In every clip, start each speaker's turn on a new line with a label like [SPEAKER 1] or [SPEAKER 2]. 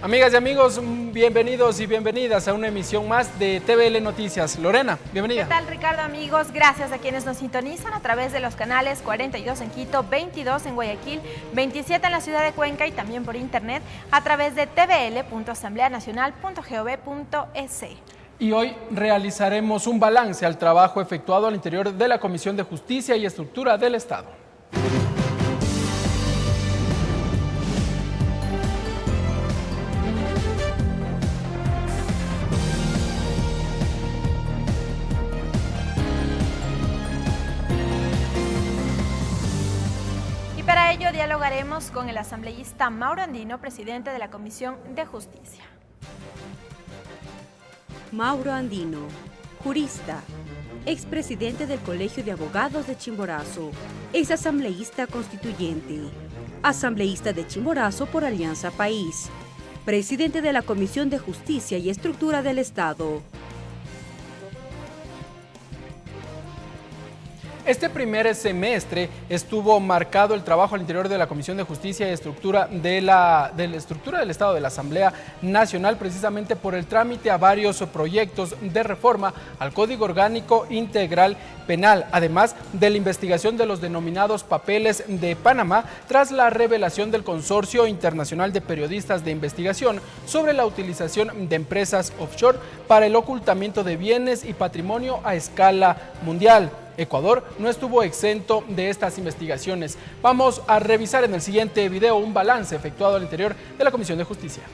[SPEAKER 1] Amigas y amigos, bienvenidos y bienvenidas a una emisión más de TVL Noticias. Lorena, bienvenida.
[SPEAKER 2] ¿Qué tal, Ricardo, amigos? Gracias a quienes nos sintonizan a través de los canales 42 en Quito, 22 en Guayaquil, 27 en la ciudad de Cuenca y también por internet a través de tvl.asambleanacional.gov.es.
[SPEAKER 1] Y hoy realizaremos un balance al trabajo efectuado al interior de la Comisión de Justicia y Estructura del Estado.
[SPEAKER 2] Para ello dialogaremos con el asambleísta Mauro Andino, presidente de la Comisión de Justicia.
[SPEAKER 3] Mauro Andino, jurista, expresidente del Colegio de Abogados de Chimborazo, ex asambleísta constituyente, asambleísta de Chimborazo por Alianza País, presidente de la Comisión de Justicia y Estructura del Estado.
[SPEAKER 1] Este primer semestre estuvo marcado el trabajo al interior de la Comisión de Justicia y Estructura del Estado de la Asamblea Nacional, precisamente por el trámite a varios proyectos de reforma al Código Orgánico Integral Penal, además de la investigación de los denominados papeles de Panamá, tras la revelación del Consorcio Internacional de Periodistas de Investigación sobre la utilización de empresas offshore para el ocultamiento de bienes y patrimonio a escala mundial. Ecuador no estuvo exento de estas investigaciones. Vamos a revisar en el siguiente video un balance efectuado al interior de la Comisión de Justicia.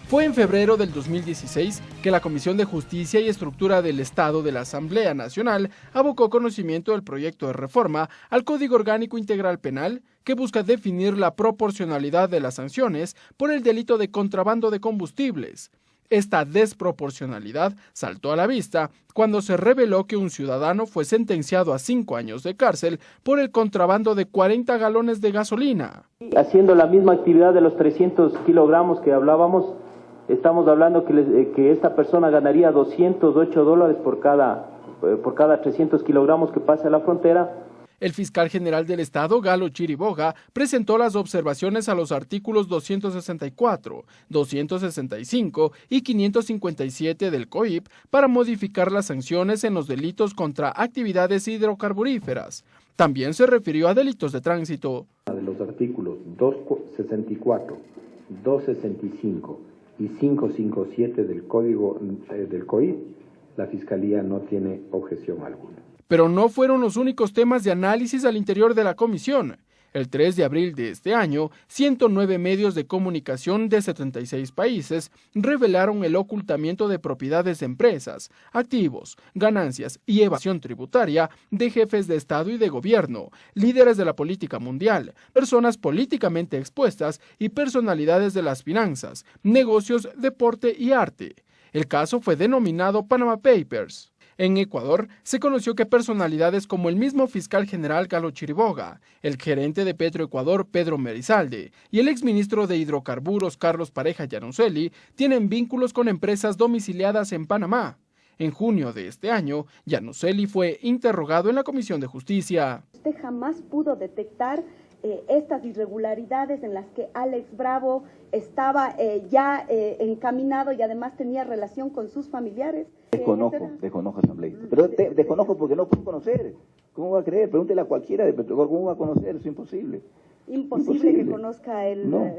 [SPEAKER 1] Fue en febrero del 2016 que la Comisión de Justicia y Estructura del Estado de la Asamblea Nacional abocó conocimiento del proyecto de reforma al Código Orgánico Integral Penal que busca definir la proporcionalidad de las sanciones por el delito de contrabando de combustibles. Esta desproporcionalidad saltó a la vista cuando se reveló que un ciudadano fue sentenciado a 5 años de cárcel por el contrabando de 40 galones de gasolina.
[SPEAKER 4] Haciendo la misma actividad de los 300 kilogramos que hablábamos, estamos hablando que esta persona ganaría $208 por cada 300 kilogramos que pase a la frontera.
[SPEAKER 1] El fiscal general del Estado, Galo Chiriboga, presentó las observaciones a los artículos 264, 265 y 557 del COIP para modificar las sanciones en los delitos contra actividades hidrocarburíferas. También se refirió a delitos de tránsito.
[SPEAKER 4] De los artículos 264, 265 y 557 del Código del COIP, la Fiscalía no tiene objeción alguna.
[SPEAKER 1] Pero no fueron los únicos temas de análisis al interior de la comisión. El 3 de abril de este año, 109 medios de comunicación de 76 países revelaron el ocultamiento de propiedades de empresas, activos, ganancias y evasión tributaria de jefes de Estado y de gobierno, líderes de la política mundial, personas políticamente expuestas y personalidades de las finanzas, negocios, deporte y arte. El caso fue denominado Panama Papers. En Ecuador, se conoció que personalidades como el mismo fiscal general Galo Chiriboga, el gerente de Petroecuador Pedro Merizalde y el exministro de Hidrocarburos Carlos Pareja Yanoselli tienen vínculos con empresas domiciliadas en Panamá. En junio de este año, Yanoselli fue interrogado en la Comisión de Justicia.
[SPEAKER 5] Usted jamás pudo detectar estas irregularidades en las que Alex Bravo estaba ya encaminado y además tenía relación con sus familiares.
[SPEAKER 6] Desconozco, asambleísta. Pero desconozco porque no puedo conocer. ¿Cómo va a creer? Pregúntele a cualquiera de Petroecuador, ¿cómo va a conocer? Es imposible.
[SPEAKER 5] Imposible que conozca el...
[SPEAKER 6] No.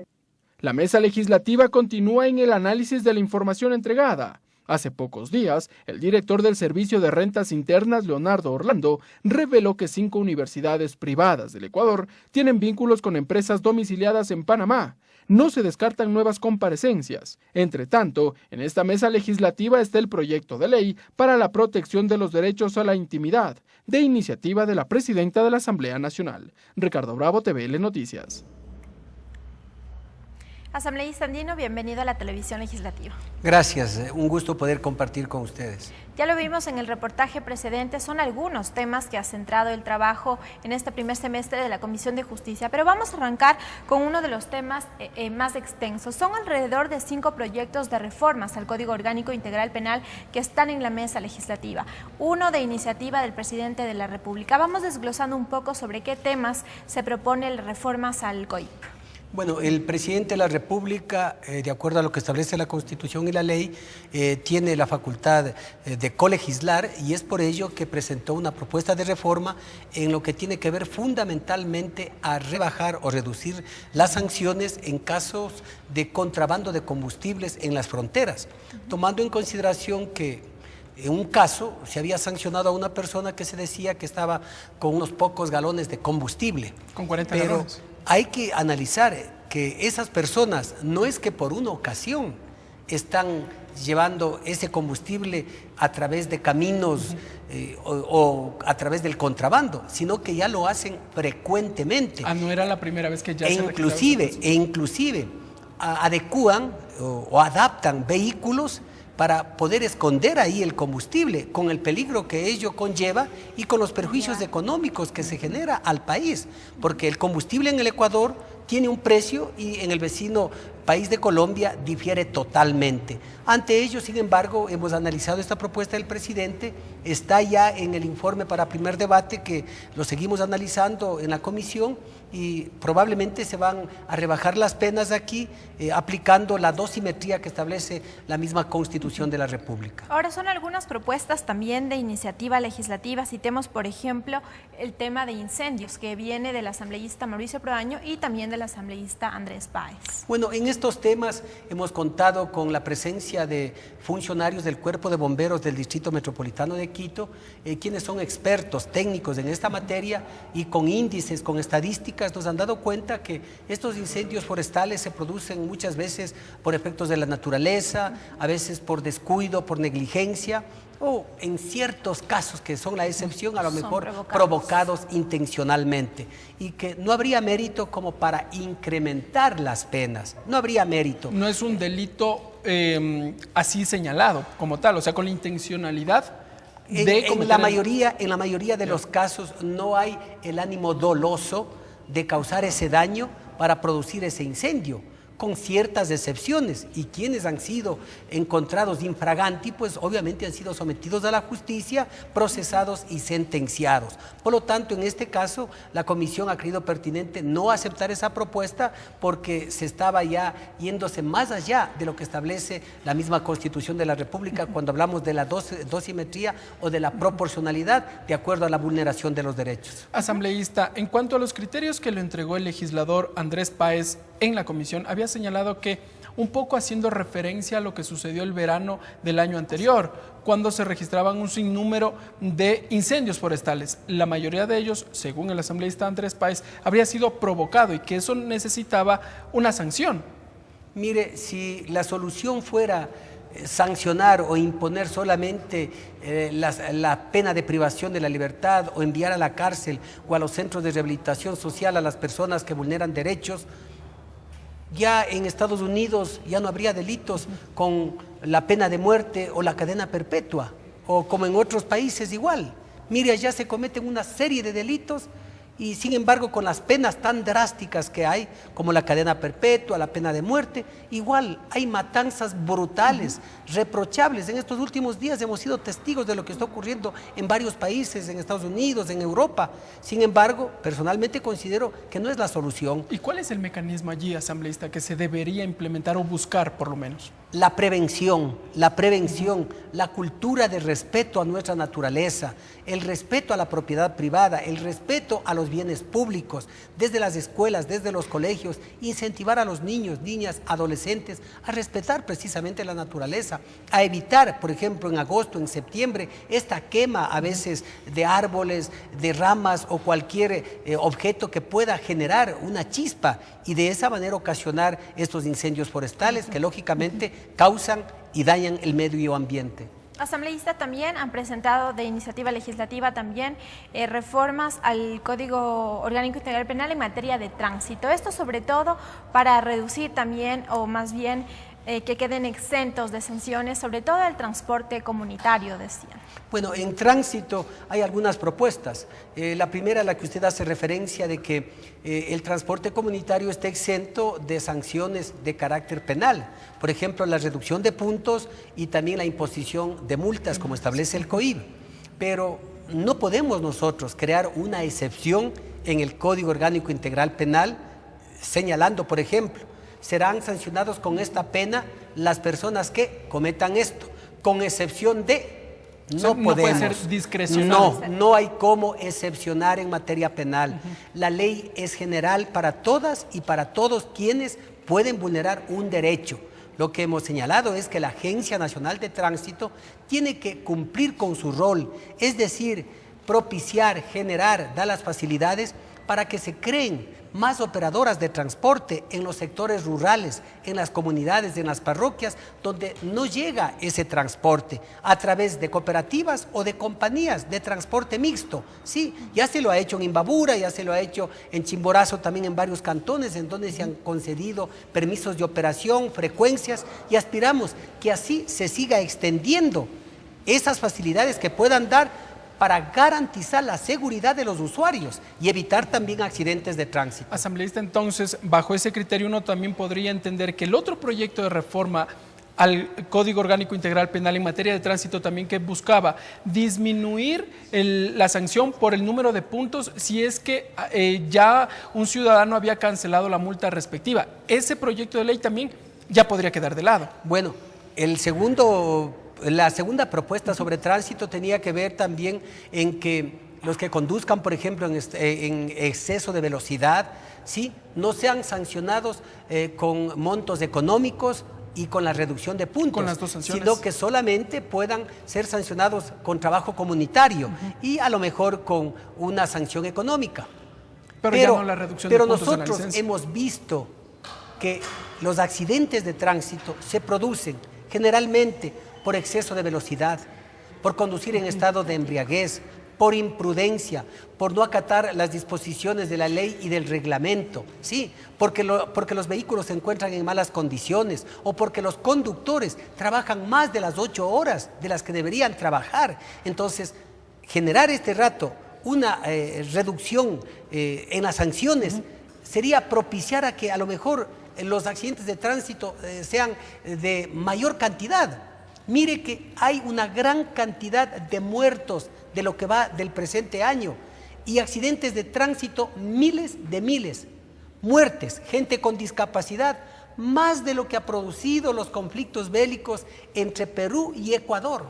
[SPEAKER 1] La mesa legislativa continúa en el análisis de la información entregada. Hace pocos días, el director del Servicio de Rentas Internas, Leonardo Orlando, reveló que 5 universidades privadas del Ecuador tienen vínculos con empresas domiciliadas en Panamá. No se descartan nuevas comparecencias. Entre tanto, en esta mesa legislativa está el proyecto de ley para la protección de los derechos a la intimidad, de iniciativa de la presidenta de la Asamblea Nacional. Ricardo Bravo, TVL Noticias.
[SPEAKER 2] Asambleísta Andino, bienvenido a la televisión legislativa.
[SPEAKER 7] Gracias, un gusto poder compartir con ustedes.
[SPEAKER 2] Ya lo vimos en el reportaje precedente, son algunos temas que ha centrado el trabajo en este primer semestre de la Comisión de Justicia, pero vamos a arrancar con uno de los temas más extensos. Son alrededor de 5 proyectos de reformas al Código Orgánico Integral Penal que están en la mesa legislativa. Uno de iniciativa del presidente de la República. Vamos desglosando un poco sobre qué temas se proponen reformas al COIP.
[SPEAKER 7] Bueno, el presidente de la República, de acuerdo a lo que establece la Constitución y la ley, tiene la facultad de colegislar y es por ello que presentó una propuesta de reforma en lo que tiene que ver fundamentalmente a rebajar o reducir las sanciones en casos de contrabando de combustibles en las fronteras, tomando en consideración que en un caso se había sancionado a una persona que se decía que estaba con unos pocos galones de combustible.
[SPEAKER 1] Con 40
[SPEAKER 7] pero
[SPEAKER 1] galones.
[SPEAKER 7] Hay que analizar que esas personas no es que por una ocasión están llevando ese combustible a través de caminos o a través del contrabando, sino que ya lo hacen frecuentemente.
[SPEAKER 1] No era la primera vez que ya
[SPEAKER 7] inclusive adecúan o adaptan vehículos para poder esconder ahí el combustible, con el peligro que ello conlleva y con los perjuicios económicos que se genera al país, porque el combustible en el Ecuador tiene un precio y en el vecino país de Colombia difiere totalmente. Ante ello, sin embargo, hemos analizado esta propuesta del presidente, está ya en el informe para primer debate que lo seguimos analizando en la comisión y probablemente se van a rebajar las penas aquí aplicando la dosimetría que establece la misma Constitución de la República.
[SPEAKER 2] Ahora son algunas propuestas también de iniciativa legislativa, citemos por ejemplo el tema de incendios que viene del asambleísta Mauricio Proaño y también del asambleísta Andrés Páez.
[SPEAKER 7] Bueno, en estos temas hemos contado con la presencia de funcionarios del Cuerpo de Bomberos del Distrito Metropolitano de Quito, quienes son expertos técnicos en esta materia y con índices, con estadísticas, nos han dado cuenta que estos incendios forestales se producen muchas veces por efectos de la naturaleza, a veces por descuido, por negligencia, o en ciertos casos que son la excepción, a lo mejor provocados intencionalmente, y que no habría mérito como para incrementar las penas, no habría mérito.
[SPEAKER 1] No es un delito así señalado como tal, o sea, con la intencionalidad de
[SPEAKER 7] en la mayoría de los casos no hay el ánimo doloso de causar ese daño para producir ese incendio, con ciertas excepciones, y quienes han sido encontrados infraganti, pues obviamente han sido sometidos a la justicia, procesados y sentenciados. Por lo tanto, en este caso, la comisión ha creído pertinente no aceptar esa propuesta porque se estaba ya yéndose más allá de lo que establece la misma Constitución de la República cuando hablamos de la dosimetría o de la proporcionalidad de acuerdo a la vulneración de los derechos.
[SPEAKER 1] Asambleísta, en cuanto a los criterios que le entregó el legislador Andrés Páez en la comisión, había señalado que, un poco haciendo referencia a lo que sucedió el verano del año anterior, cuando se registraban un sinnúmero de incendios forestales. La mayoría de ellos, según el asambleísta Andrés Páez, habría sido provocado y que eso necesitaba una sanción.
[SPEAKER 7] Mire, si la solución fuera sancionar o imponer solamente la pena de privación de la libertad o enviar a la cárcel o a los centros de rehabilitación social a las personas que vulneran derechos, ya en Estados Unidos ya no habría delitos con la pena de muerte o la cadena perpetua, o como en otros países igual. Mire, allá se cometen una serie de delitos y sin embargo con las penas tan drásticas que hay, como la cadena perpetua, la pena de muerte, igual hay matanzas brutales, reprochables. En estos últimos días hemos sido testigos de lo que está ocurriendo en varios países, en Estados Unidos, en Europa. Sin embargo, personalmente considero que no es la solución.
[SPEAKER 1] ¿Y cuál es el mecanismo allí, asambleísta, que se debería implementar o buscar por lo menos?
[SPEAKER 7] La prevención, la cultura de respeto a nuestra naturaleza, el respeto a la propiedad privada, el respeto a los bienes públicos, desde las escuelas, desde los colegios, incentivar a los niños, niñas, adolescentes a respetar precisamente la naturaleza, a evitar, por ejemplo, en agosto, en septiembre, esta quema a veces de árboles, de ramas o cualquier objeto que pueda generar una chispa y de esa manera ocasionar estos incendios forestales que lógicamente causan y dañan el medio ambiente.
[SPEAKER 2] Asambleístas también han presentado de iniciativa legislativa también reformas al Código Orgánico Integral Penal en materia de tránsito. Esto sobre todo para reducir también, o más bien que queden exentos de sanciones, sobre todo el transporte comunitario, decían.
[SPEAKER 7] Bueno, en tránsito hay algunas propuestas. La primera, a la que usted hace referencia, de que el transporte comunitario esté exento de sanciones de carácter penal. Por ejemplo, la reducción de puntos y también la imposición de multas, como establece el COIB. Pero no podemos nosotros crear una excepción en el Código Orgánico Integral Penal, señalando, por ejemplo, serán sancionados con esta pena las personas que cometan esto, con excepción de... No podemos.
[SPEAKER 1] Puede ser discrecional.
[SPEAKER 7] No hay cómo excepcionar en materia penal. La ley es general para todas y para todos quienes pueden vulnerar un derecho. Lo que hemos señalado es que la Agencia Nacional de Tránsito tiene que cumplir con su rol, es decir, propiciar, generar, dar las facilidades para que se creen más operadoras de transporte en los sectores rurales, en las comunidades, en las parroquias, donde no llega ese transporte, a través de cooperativas o de compañías de transporte mixto. Sí, ya se lo ha hecho en Imbabura, ya se lo ha hecho en Chimborazo, también en varios cantones, en donde se han concedido permisos de operación, frecuencias, y aspiramos que así se siga extendiendo esas facilidades que puedan dar para garantizar la seguridad de los usuarios y evitar también accidentes de tránsito.
[SPEAKER 1] Asambleísta, entonces, bajo ese criterio uno también podría entender que el otro proyecto de reforma al Código Orgánico Integral Penal en materia de tránsito también, que buscaba disminuir la sanción por el número de puntos si es que ya un ciudadano había cancelado la multa respectiva. Ese proyecto de ley también ya podría quedar de lado.
[SPEAKER 7] Bueno, la segunda propuesta sobre tránsito tenía que ver también en que los que conduzcan, por ejemplo, en exceso de velocidad, ¿sí?, no sean sancionados con montos económicos y con la reducción de puntos,
[SPEAKER 1] con las dos sanciones,
[SPEAKER 7] sino que solamente puedan ser sancionados con trabajo comunitario y a lo mejor con una sanción económica.
[SPEAKER 1] Pero ya no la reducción de puntos
[SPEAKER 7] nosotros
[SPEAKER 1] en la licencia.
[SPEAKER 7] Hemos visto que los accidentes de tránsito se producen generalmente por exceso de velocidad, por conducir en estado de embriaguez, por imprudencia, por no acatar las disposiciones de la ley y del reglamento, ¿sí? Porque los vehículos se encuentran en malas condiciones o porque los conductores trabajan más de las 8 horas de las que deberían trabajar. Entonces, generar este rato una reducción en las sanciones sería propiciar a que a lo mejor los accidentes de tránsito sean de mayor cantidad. Mire que hay una gran cantidad de muertos de lo que va del presente año y accidentes de tránsito, miles, muertes, gente con discapacidad, más de lo que ha producido los conflictos bélicos entre Perú y Ecuador.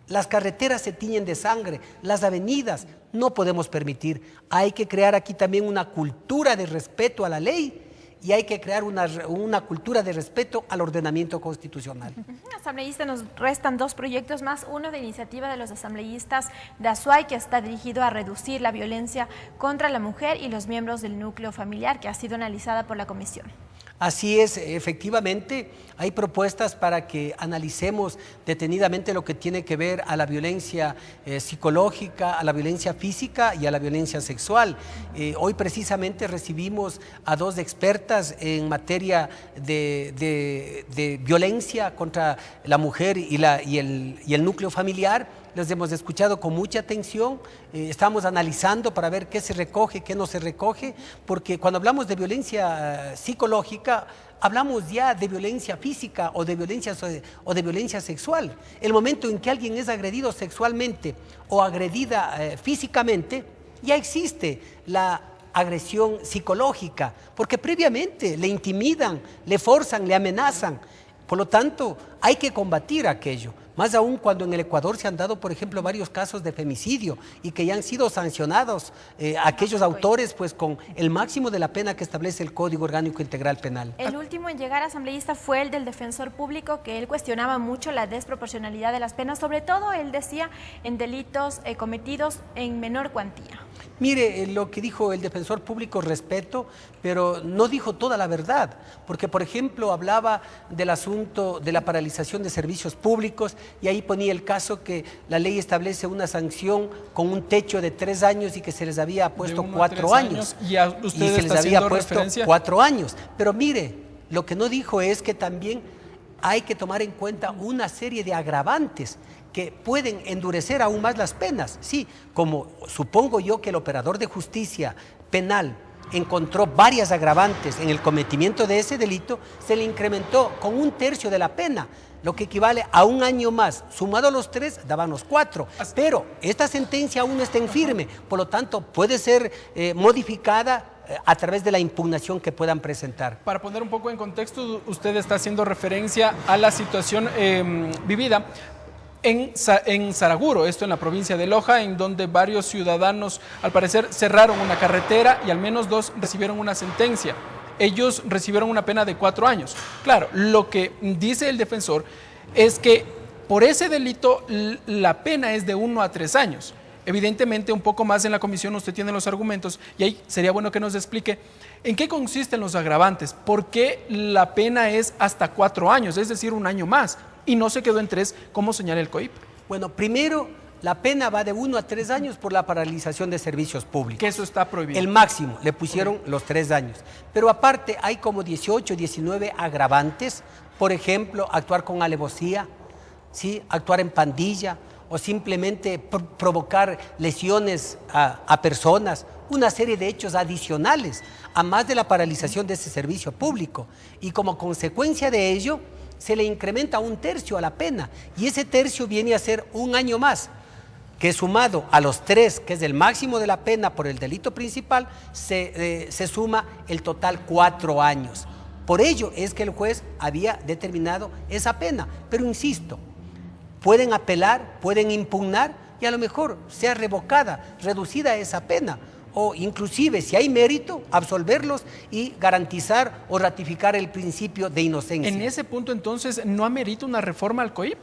[SPEAKER 7] Las carreteras se tiñen de sangre, las avenidas, no podemos permitir. Hay que crear aquí también una cultura de respeto a la ley y hay que crear una cultura de respeto al ordenamiento constitucional.
[SPEAKER 2] Asambleísta, nos restan 2 proyectos más, uno de iniciativa de los asambleístas de Azuay, que está dirigido a reducir la violencia contra la mujer y los miembros del núcleo familiar, que ha sido analizada por la comisión.
[SPEAKER 7] Así es, efectivamente, hay propuestas para que analicemos detenidamente lo que tiene que ver a la violencia psicológica, a la violencia física y a la violencia sexual. Hoy precisamente recibimos a 2 expertas en materia de violencia contra la mujer y el núcleo familiar. Los hemos escuchado con mucha atención, estamos analizando para ver qué se recoge, qué no se recoge, porque cuando hablamos de violencia psicológica, hablamos ya de violencia física o de violencia sexual. El momento en que alguien es agredido sexualmente o agredida físicamente, ya existe la agresión psicológica, porque previamente le intimidan, le forzan, le amenazan. Por lo tanto, hay que combatir aquello. Más aún cuando en el Ecuador se han dado, por ejemplo, varios casos de femicidio y que ya han sido sancionados aquellos autores pues con el máximo de la pena que establece el Código Orgánico Integral Penal.
[SPEAKER 2] El último en llegar, asambleísta, fue el del defensor público, que él cuestionaba mucho la desproporcionalidad de las penas, sobre todo él decía en delitos cometidos en menor cuantía.
[SPEAKER 7] Mire, lo que dijo el defensor público respeto, pero no dijo toda la verdad, porque por ejemplo hablaba del asunto de la paralización de servicios públicos y ahí ponía el caso que la ley establece una sanción con un techo de 3 años y que se les había puesto 4 años.
[SPEAKER 1] Y usted
[SPEAKER 7] se les había puesto 4 años. Pero mire, lo que no dijo es que también hay que tomar en cuenta una serie de agravantes que pueden endurecer aún más las penas. Sí, como supongo yo que el operador de justicia penal encontró varias agravantes en el cometimiento de ese delito, se le incrementó con 1/3 de la pena, lo que equivale a 1 año más. Sumado a los 3, daban los 4. Pero esta sentencia aún no está en firme, por lo tanto puede ser modificada a través de la impugnación que puedan presentar.
[SPEAKER 1] Para poner un poco en contexto, usted está haciendo referencia a la situación vivida en Saraguro, esto en la provincia de Loja, en donde varios ciudadanos al parecer cerraron una carretera y al menos 2 recibieron una sentencia. Ellos recibieron una pena de 4 años. Claro, lo que dice el defensor es que por ese delito la pena es de 1 a 3 años. Evidentemente, un poco más en la comisión usted tiene los argumentos y ahí sería bueno que nos explique en qué consisten los agravantes, por qué la pena es hasta 4 años, es decir, 1 año más, y no se quedó en 3, como señala el COIP.
[SPEAKER 7] Bueno, primero, la pena va de 1 a 3 años por la paralización de servicios públicos.
[SPEAKER 1] Que eso está prohibido.
[SPEAKER 7] El máximo, le pusieron los 3 años. Pero aparte hay como 18, 19 agravantes, por ejemplo, actuar con alevosía, ¿sí? Actuar en pandilla, o simplemente provocar lesiones a personas, una serie de hechos adicionales, a más de la paralización de ese servicio público. Y como consecuencia de ello, se le incrementa 1/3 a la pena, y ese tercio viene a ser 1 año más, que sumado a los 3, que es el máximo de la pena por el delito principal, se suma el total 4 años. Por ello es que el juez había determinado esa pena, pero insisto, pueden apelar, pueden impugnar y a lo mejor sea revocada, reducida esa pena, o inclusive, si hay mérito, absolverlos y garantizar o ratificar el principio de inocencia.
[SPEAKER 1] En ese punto, entonces, ¿no amerita una reforma al COIP?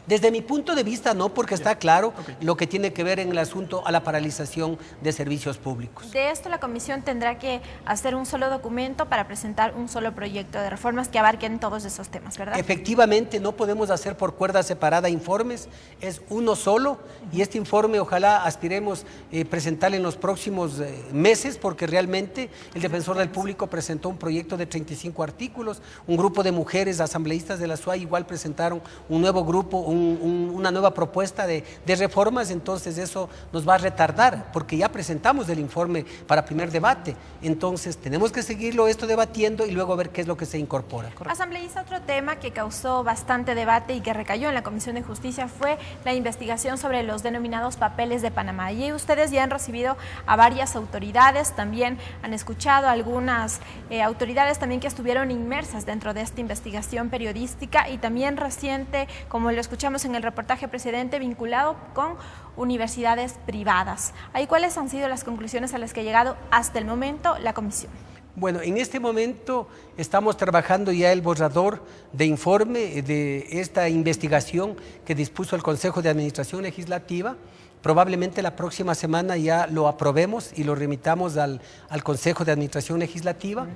[SPEAKER 7] Desde mi punto de vista no, porque está claro lo que tiene que ver en el asunto a la paralización de servicios públicos.
[SPEAKER 2] De esto la comisión tendrá que hacer un solo documento para presentar un solo proyecto de reformas que abarquen todos esos temas, ¿verdad?
[SPEAKER 7] Efectivamente, no podemos hacer por cuerda separada informes, es uno solo, y este informe ojalá aspiremos presentarle en los próximos meses, porque realmente el defensor del público presentó un proyecto de 35 artículos, un grupo de mujeres asambleístas de la SUAY igual presentaron un nuevo grupo, una nueva propuesta de reformas, entonces eso nos va a retardar, porque ya presentamos el informe para primer debate, entonces tenemos que seguirlo esto debatiendo y luego ver qué es lo que se incorpora. ¿Correcto?
[SPEAKER 2] Asambleísta, otro tema que causó bastante debate y que recayó en la Comisión de Justicia fue la investigación sobre los denominados papeles de Panamá. Y ustedes ya han recibido a varias autoridades, también han escuchado a algunas autoridades también que estuvieron inmersas dentro de esta investigación periodística y también reciente, como lo escuchamos en el reportaje precedente, vinculado con universidades privadas. ¿Ahí cuáles han sido las conclusiones a las que ha llegado hasta el momento la comisión?
[SPEAKER 7] Bueno, en este momento estamos trabajando ya el borrador de informe de esta investigación que dispuso el Consejo de Administración Legislativa. Probablemente la próxima semana ya lo aprobemos y lo remitamos al Consejo de Administración Legislativa.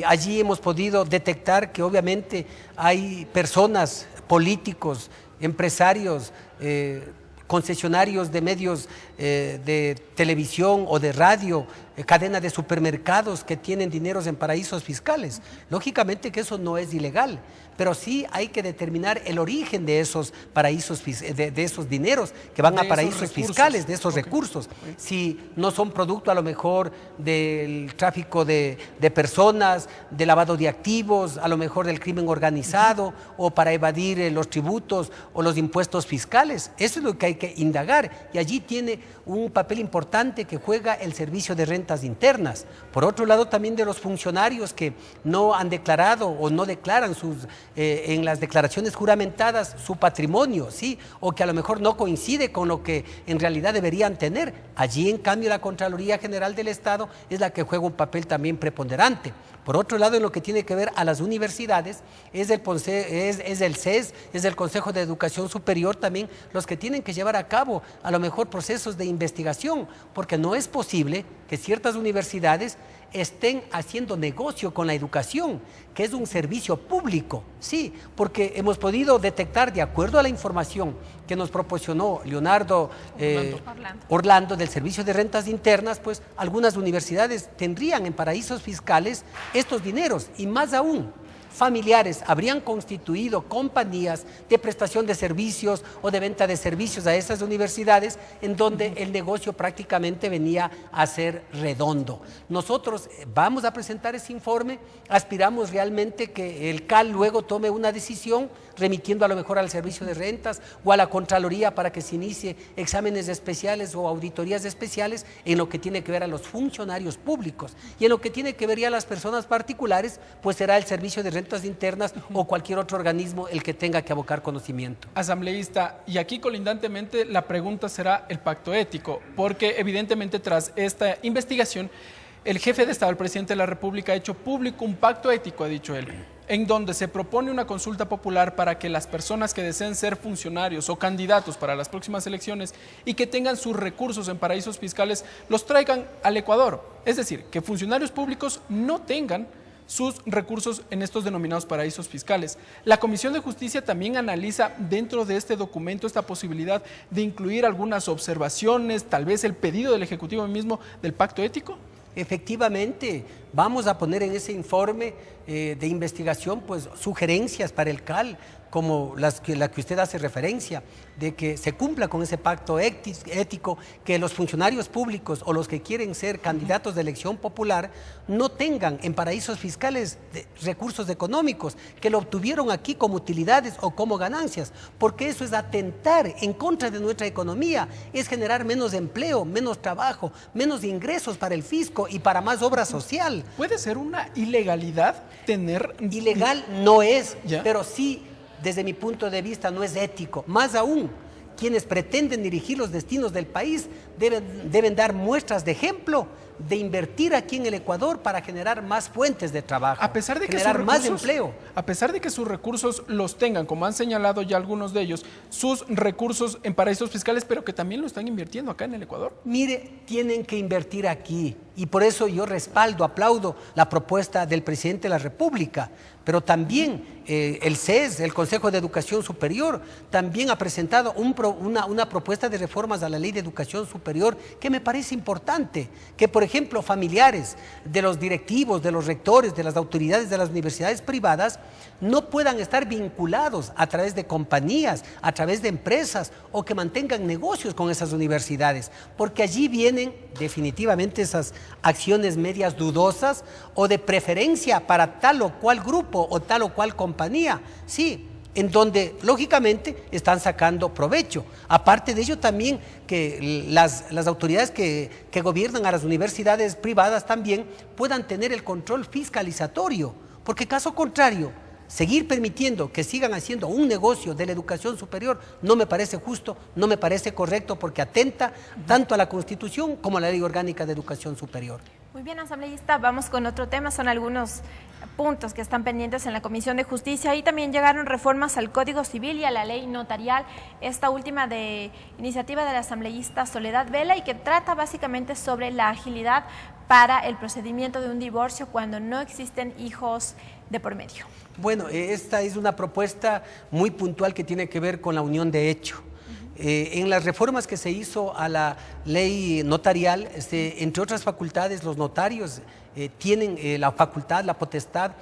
[SPEAKER 7] Allí hemos podido detectar que obviamente hay personas, políticos, empresarios, concesionarios de medios de televisión o de radio, cadena de supermercados que tienen dineros en paraísos fiscales. Lógicamente que eso no es ilegal, pero sí hay que determinar el origen de esos paraísos, de esos dineros que van a paraísos fiscales, de esos recursos. Si no son producto a lo mejor del tráfico de personas, de lavado de activos, a lo mejor del crimen organizado o para evadir los tributos o los impuestos fiscales. Eso es lo que hay que indagar y allí tiene un papel importante que juega el Servicio de Rentas rentas internas. Por otro lado, también de los funcionarios que no han declarado o no declaran en las declaraciones juramentadas su patrimonio, ¿sí? O que a lo mejor no coincide con lo que en realidad deberían tener. Allí, en cambio, la Contraloría General del Estado es la que juega un papel también preponderante. Por otro lado, en lo que tiene que ver a las universidades, es el CES, es el Consejo de Educación Superior también los que tienen que llevar a cabo a lo mejor procesos de investigación, porque no es posible que ciertas universidades estén haciendo negocio con la educación, que es un servicio público, sí, porque hemos podido detectar, de acuerdo a la información que nos proporcionó Leonardo Orlando del Servicio de Rentas Internas, pues algunas universidades tendrían en paraísos fiscales estos dineros, y más aún, familiares habrían constituido compañías de prestación de servicios o de venta de servicios a esas universidades, en donde el negocio prácticamente venía a ser redondo. Nosotros vamos a presentar ese informe, aspiramos realmente que el CAL luego tome una decisión, remitiendo a lo mejor al Servicio de Rentas o a la Contraloría para que se inicie exámenes especiales o auditorías especiales en lo que tiene que ver a los funcionarios públicos, y en lo que tiene que ver ya a las personas particulares, pues será el Servicio de Rentas Internas o cualquier otro organismo el que tenga que abocar conocimiento.
[SPEAKER 1] Asambleísta, y aquí colindantemente la pregunta será el pacto ético, porque evidentemente tras esta investigación el jefe de Estado, el presidente de la República, ha hecho público un pacto ético, ha dicho él, en donde se propone una consulta popular para que las personas que deseen ser funcionarios o candidatos para las próximas elecciones y que tengan sus recursos en paraísos fiscales los traigan al Ecuador. Es decir, que funcionarios públicos no tengan sus recursos en estos denominados paraísos fiscales. La Comisión de Justicia también analiza dentro de este documento esta posibilidad de incluir algunas observaciones, tal vez el pedido del Ejecutivo mismo del pacto ético.
[SPEAKER 7] Efectivamente, vamos a poner en ese informe de investigación pues sugerencias para el CAL, como la que usted hace referencia, de que se cumpla con ese pacto ético, que los funcionarios públicos o los que quieren ser candidatos de elección popular no tengan en paraísos fiscales recursos económicos, que lo obtuvieron aquí como utilidades o como ganancias, porque eso es atentar en contra de nuestra economía, es generar menos empleo, menos trabajo, menos ingresos para el fisco y para más obra social.
[SPEAKER 1] ¿Puede ser una ilegalidad tener...?
[SPEAKER 7] Ilegal no es,
[SPEAKER 1] ¿Ya?
[SPEAKER 7] Pero sí, desde mi punto de vista, no es ético. Más aún, quienes pretenden dirigir los destinos del país deben dar muestras de ejemplo de invertir aquí en el Ecuador para generar más fuentes de trabajo,
[SPEAKER 1] a pesar de que
[SPEAKER 7] generar más empleo.
[SPEAKER 1] A pesar de que sus recursos los tengan, como han señalado ya algunos de ellos, sus recursos en paraísos fiscales, pero que también lo están invirtiendo acá en el Ecuador.
[SPEAKER 7] Mire, tienen que invertir aquí, y por eso yo respaldo, aplaudo la propuesta del presidente de la República, pero también el CES, el Consejo de Educación Superior, también ha presentado una propuesta de reformas a la Ley de Educación Superior que me parece importante, que por ejemplo familiares de los directivos, de los rectores, de las autoridades de las universidades privadas no puedan estar vinculados a través de compañías, a través de empresas o que mantengan negocios con esas universidades, porque allí vienen definitivamente esas acciones medias dudosas o de preferencia para tal o cual grupo o tal o cual compañía, sí, en donde lógicamente están sacando provecho. Aparte de ello también que las autoridades que gobiernan a las universidades privadas también puedan tener el control fiscalizatorio, porque caso contrario, seguir permitiendo que sigan haciendo un negocio de la educación superior no me parece justo, no me parece correcto, porque atenta tanto a la Constitución como a la Ley Orgánica de Educación Superior.
[SPEAKER 2] Muy bien, asambleísta, vamos con otro tema. Son algunos puntos que están pendientes en la Comisión de Justicia. Ahí también llegaron reformas al Código Civil y a la Ley Notarial, esta última de iniciativa de la asambleísta Soledad Vela, y que trata básicamente sobre la agilidad para el procedimiento de un divorcio cuando no existen hijos de por medio.
[SPEAKER 7] Bueno, esta es una propuesta muy puntual que tiene que ver con la unión de hecho. En las reformas que se hizo a la ley notarial, entre otras facultades, los notarios tienen la facultad, la potestad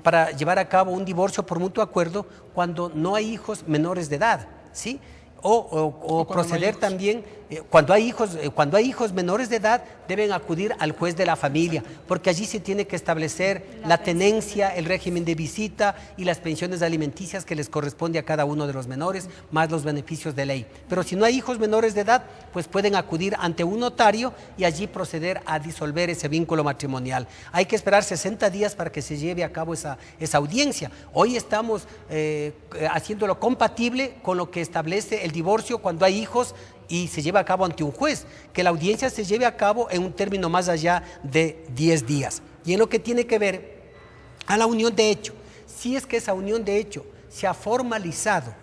[SPEAKER 7] para llevar a cabo un divorcio por mutuo acuerdo cuando no hay hijos menores de edad, ¿sí? o proceder también, cuando hay hijos menores de edad, deben acudir al juez de la familia, porque allí se tiene que establecer la tenencia, el régimen de visita y las pensiones alimenticias que les corresponde a cada uno de los menores, más los beneficios de ley. Pero si no hay hijos menores de edad, pues pueden acudir ante un notario y allí proceder a disolver ese vínculo matrimonial. Hay que esperar 60 días para que se lleve a cabo esa audiencia. Hoy estamos haciéndolo compatible con lo que establece el divorcio cuando hay hijos y se lleva a cabo ante un juez, que la audiencia se lleve a cabo en un término más allá de 10 días. Y en lo que tiene que ver a la unión de hecho, si es que esa unión de hecho se ha formalizado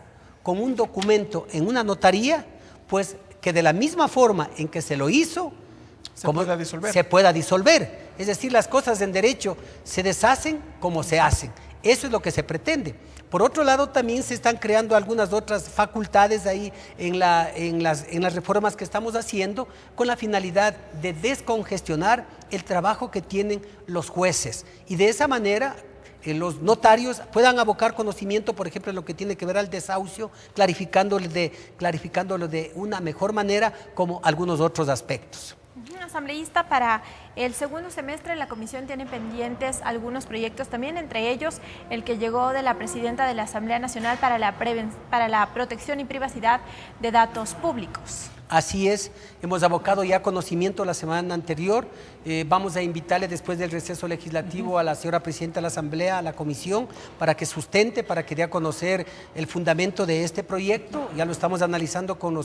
[SPEAKER 7] con un documento en una notaría, pues que de la misma forma en que se lo hizo, se pueda disolver. Es decir, las cosas en derecho se deshacen como se hacen. Eso es lo que se pretende. Por otro lado, también se están creando algunas otras facultades ahí en las reformas que estamos haciendo con la finalidad de descongestionar el trabajo que tienen los jueces y de esa manera los notarios puedan abocar conocimiento, por ejemplo, en lo que tiene que ver al desahucio, clarificándolo de una mejor manera como algunos otros aspectos.
[SPEAKER 2] Asambleísta, para el segundo semestre la comisión tiene pendientes algunos proyectos también, entre ellos el que llegó de la presidenta de la Asamblea Nacional para la protección y privacidad de datos públicos.
[SPEAKER 7] Así es, hemos abocado ya conocimiento la semana anterior, vamos a invitarle después del receso legislativo a la señora presidenta de la Asamblea, a la comisión, para que sustente, para que dé a conocer el fundamento de este proyecto. Ya lo estamos analizando con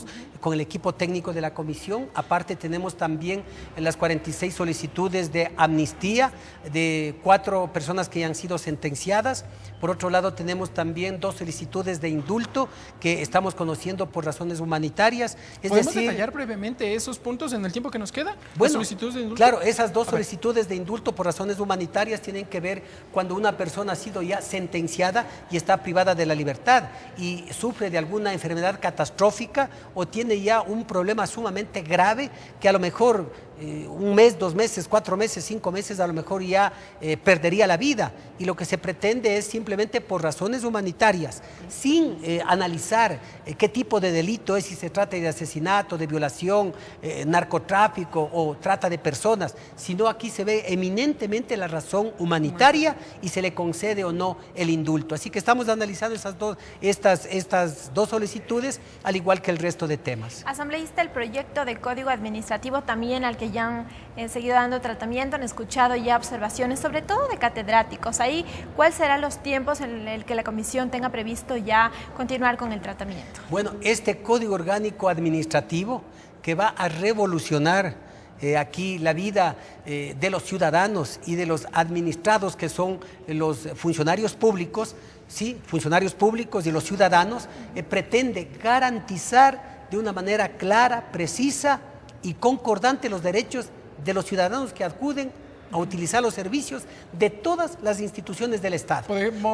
[SPEAKER 7] el equipo técnico de la comisión. Aparte tenemos también las 46 solicitudes de amnistía de 4 personas que ya han sido sentenciadas. Por otro lado tenemos también 2 solicitudes de indulto que estamos conociendo por razones humanitarias.
[SPEAKER 1] ¿Podemos detallar brevemente esos puntos en el tiempo que nos queda?
[SPEAKER 7] Bueno,
[SPEAKER 1] solicitudes de indulto.
[SPEAKER 7] Claro, esas 2 solicitudes de indulto por razones humanitarias tienen que ver cuando una persona ha sido ya sentenciada y está privada de la libertad y sufre de alguna enfermedad catastrófica o tiene ya un problema sumamente grave que a lo mejor 1 mes, 2 meses, 4 meses, 5 meses a lo mejor ya perdería la vida, y lo que se pretende es simplemente por razones humanitarias, sin analizar qué tipo de delito es, si se trata de asesinato, de violación, narcotráfico o trata de personas, sino aquí se ve eminentemente la razón humanitaria y se le concede o no el indulto. Así que estamos analizando estas dos solicitudes, al igual que el resto de temas.
[SPEAKER 2] Asambleísta, el proyecto de Código Administrativo también al que ya han seguido dando tratamiento, han escuchado ya observaciones, sobre todo de catedráticos. Ahí, ¿cuáles serán los tiempos en el que la comisión tenga previsto ya continuar con el tratamiento?
[SPEAKER 7] Bueno, este Código Orgánico Administrativo que va a revolucionar aquí la vida de los ciudadanos y de los administrados, que son los funcionarios públicos, ¿sí? Funcionarios públicos y los ciudadanos, pretende garantizar de una manera clara, precisa y concordante los derechos de los ciudadanos que acuden a utilizar los servicios de todas las instituciones del Estado.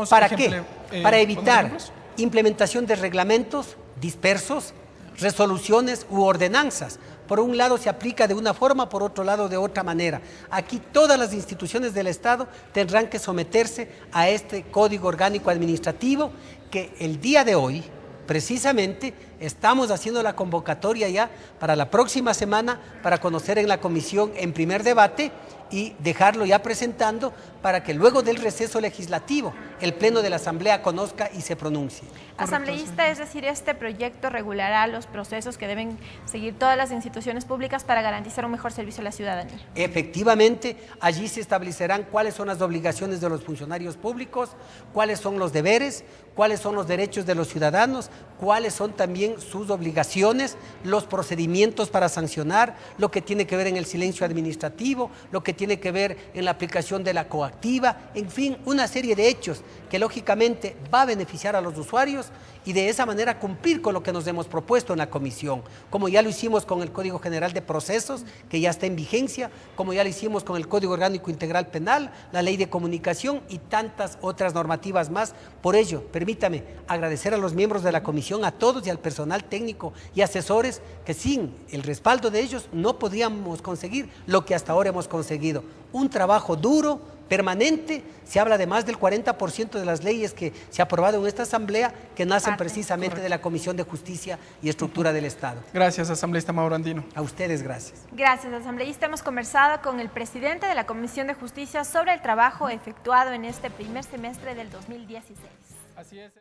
[SPEAKER 7] ¿Para qué? Para evitar implementación de reglamentos dispersos, resoluciones u ordenanzas. Por un lado se aplica de una forma, por otro lado de otra manera. Aquí todas las instituciones del Estado tendrán que someterse a este Código Orgánico Administrativo que el día de hoy, precisamente, estamos haciendo la convocatoria ya para la próxima semana para conocer en la comisión en primer debate y dejarlo ya presentando para que luego del receso legislativo el Pleno de la Asamblea conozca y se pronuncie.
[SPEAKER 2] Asambleísta, es decir, este proyecto regulará los procesos que deben seguir todas las instituciones públicas para garantizar un mejor servicio a la ciudadanía.
[SPEAKER 7] Efectivamente, allí se establecerán cuáles son las obligaciones de los funcionarios públicos, cuáles son los deberes, cuáles son los derechos de los ciudadanos, cuáles son también sus obligaciones, los procedimientos para sancionar, lo que tiene que ver en el silencio administrativo, lo que tiene que ver en la aplicación de la coactiva, en fin, una serie de hechos que lógicamente va a beneficiar a los usuarios y de esa manera cumplir con lo que nos hemos propuesto en la comisión, como ya lo hicimos con el Código General de Procesos, que ya está en vigencia, como ya lo hicimos con el Código Orgánico Integral Penal, la Ley de Comunicación y tantas otras normativas más. Por ello, permítame agradecer a los miembros de la comisión, a todos y al personal técnico y asesores, que sin el respaldo de ellos no podríamos conseguir lo que hasta ahora hemos conseguido. Un trabajo duro, permanente, se habla de más del 40% de las leyes que se ha aprobado en esta Asamblea que nacen precisamente de la Comisión de Justicia y Estructura del Estado.
[SPEAKER 1] Gracias, asambleísta Mauro Andino.
[SPEAKER 7] A ustedes, gracias.
[SPEAKER 2] Gracias, asambleísta. Hemos conversado con el presidente de la Comisión de Justicia sobre el trabajo efectuado en este primer semestre del 2016.
[SPEAKER 1] Así es.